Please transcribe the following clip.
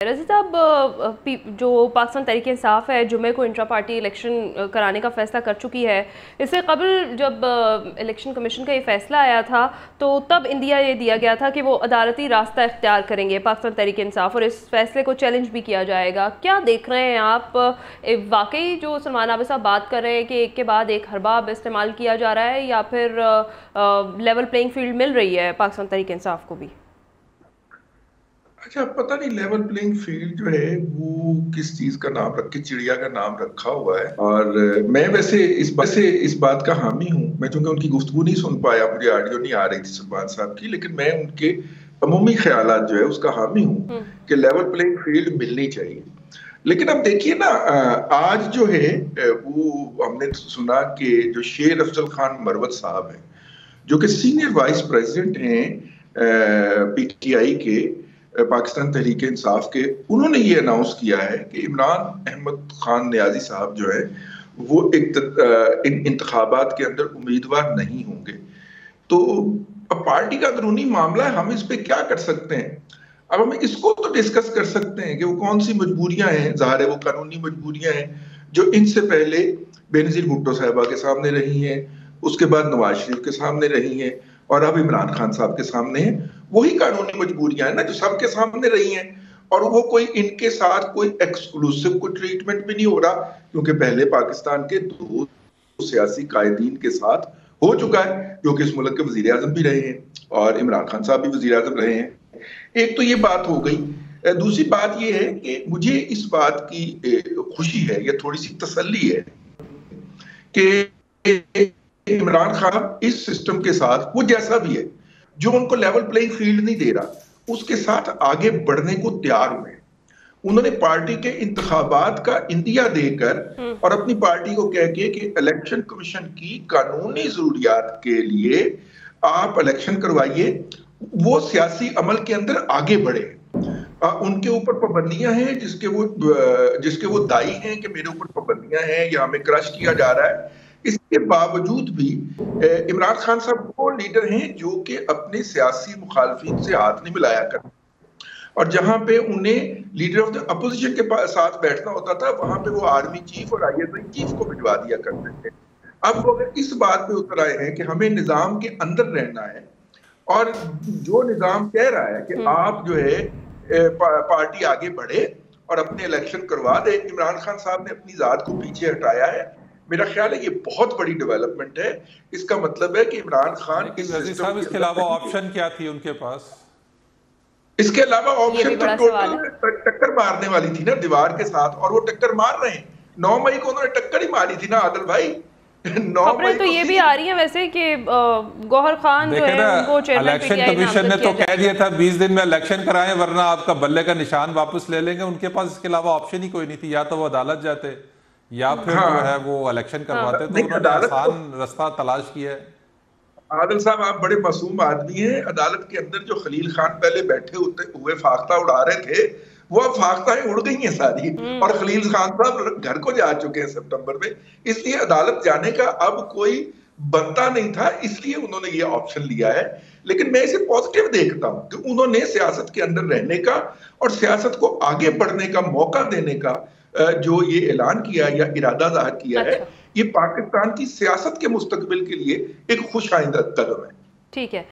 रज़ी साहब, जो पाकिस्तान तहरीक इंसाफ है जुमे को इंट्रा पार्टी इलेक्शन कराने का फ़ैसला कर चुकी है। इससे कबल जब इलेक्शन कमीशन का ये फ़ैसला आया था तो तब इंदिया ये दिया गया था कि वो अदालती रास्ता इख्तियार करेंगे पाकिस्तान तहरीक इंसाफ, और इस फैसले को चैलेंज भी किया जाएगा। क्या देख रहे हैं आप? वाकई जो सलमान आबिद साहब बात कर रहे हैं कि एक के बाद एक हरबाब इस्तेमाल किया जा रहा है, या फिर लेवल प्लेइंग फील्ड मिल रही है पाकिस्तान तहरीक इंसाफ को भी? अच्छा, पता नहीं लेवल प्लेइंग फील्ड जो है वो किस चीज का नाम रख के चिड़िया का नाम रखा हुआ है। और मैं वैसे इस बात का हामी हूँ। मैं चूंकि उनकी गुफ्तगू नहीं सुन पाया, मुझे ऑडियो नहीं आ रही थी सलमान साहब की, लेकिन मैं उनके अमूमी ख्यालात जो है उसका हामी हूँ कि लेवल प्लेइंग फील्ड मिलनी चाहिए। लेकिन अब देखिए ना, आज जो है वो हमने सुना कि जो शेर अफजल खान मरवत साहब हैं, जो कि सीनियर वाइस प्रेसिडेंट हैं पीटीआई के, पाकिस्तान तहरीक इंसाफ के, उन्होंने ये अनाउंस किया है कि इमरान अहमद खान नियाजी साहब जो है वो इन इंतखाबात के अंदर उम्मीदवार नहीं होंगे। तो अब पार्टी का अंदरूनी मामला है, हम इस पे क्या कर सकते हैं? अब हम इसको तो डिस्कस कर सकते हैं कि वो कौन सी मजबूरियां हैं। ज़ाहिर है वो कानूनी मजबूरियां हैं जो इनसे पहले बेनजीर भुट्टो साहिबा के सामने रही हैं, उसके बाद नवाज शरीफ के सामने रही हैं, और अब इमरान खान साहब के सामने है। वही कानूनी मजबूरियां हैं ना जो सबके सामने रही हैं। और वो कोई इनके साथ कोई एक्सक्लूसिव कोई ट्रीटमेंट भी नहीं हो रहा, क्योंकि पहले पाकिस्तान के दो सियासी कायदीन के साथ हो चुका है, जो कि इस मुल्क के वजीर आजम भी रहे हैं और इमरान खान साहब भी वजीर आजम रहे हैं। एक तो ये बात हो गई। दूसरी बात ये है कि मुझे इस बात की खुशी है या थोड़ी सी तसल्ली है कि इमरान खान इस सिस्टम के साथ, वो जैसा भी है जो उनको लेवल प्लेइंग फील्ड नहीं दे रहा, उसके साथ आगे बढ़ने को तैयार हुए। उन्होंने पार्टी के इंतखाबात का इंदिया देकर और अपनी पार्टी को कह के कि इलेक्शन कमीशन की कानूनी जरूरियात के लिए आप इलेक्शन करवाइए, वो सियासी अमल के अंदर आगे बढ़े। उनके ऊपर पाबंदियां हैं जिसके वो दाई हैं कि मेरे ऊपर पाबंदियां हैं या हमें क्रश किया जा रहा है। इसके बावजूद भी इमरान खान साहब वो लीडर हैं जो कि अपने सियासी मुखालफिन से हाथ नहीं मिलाया करते, और जहां पे उन्हें लीडर ऑफ द अपोजिशन के साथ बैठना होता था, वहां पे वो आर्मी चीफ और आईएसआई चीफ को भिजवा दिया करते थे। अब वो अगर इस बात पे उतर आए हैं कि हमें निजाम के अंदर रहना है, और जो निजाम कह रहा है कि आप जो है पार्टी आगे बढ़े और अपने इलेक्शन करवा दे, इमरान खान साहब ने अपनी जात को पीछे हटाया है। मेरा ख्याल है ये बहुत बड़ी डेवलपमेंट है। इसका मतलब है कि इमरान खान इस सिस्टम के इसके अलावा ऑप्शन क्या थी उनके पास? इसके अलावा ऑप्शन तो टोटल टक्कर मारने वाली थी ना दीवार के साथ, और वो टक्कर मार रहे हैं। 9 मई को उन्होंने टक्कर ही मारी थी ना आदिल भाई। 9 खबरें तो ये भी आ रही हैं वैसे कि गौहर खान जो है उनको चेयरमैन इलेक्शन कमीशन ने तो कह दिया था 20 दिन में इलेक्शन कराएं वरना आपका बल्ले का निशान वापस ले लेंगे। उनके पास इसके अलावा ऑप्शन ही कोई नहीं थी, या तो वो अदालत जाते या फिर जो है वो इलेक्शन करवाते। तो उन्होंने आसान रास्ता तलाश किया है। आदिल साहब, आप बड़े मासूम आदमी हैं। अदालत के अंदर जो खलील खान पहले बैठे हुए फाख्ता उड़ा रहे थे, वो अब फाख्ताएं उड़ गई हैं सारी, और खलील खान साहब घर को जा चुके हैं सितंबर में। इसलिए अदालत जाने का अब कोई बनता नहीं था, इसलिए उन्होंने ये ऑप्शन लिया है। लेकिन मैं इसे पॉजिटिव देखता हूं कि उन्होंने सियासत के अंदर रहने का और सियासत को आगे बढ़ने का मौका देने का जो ये ऐलान किया या इरादा जाहिर किया है, ये पाकिस्तान की सियासत के मुस्तकबिल के लिए एक खुश आइंदा कदम है। ठीक है।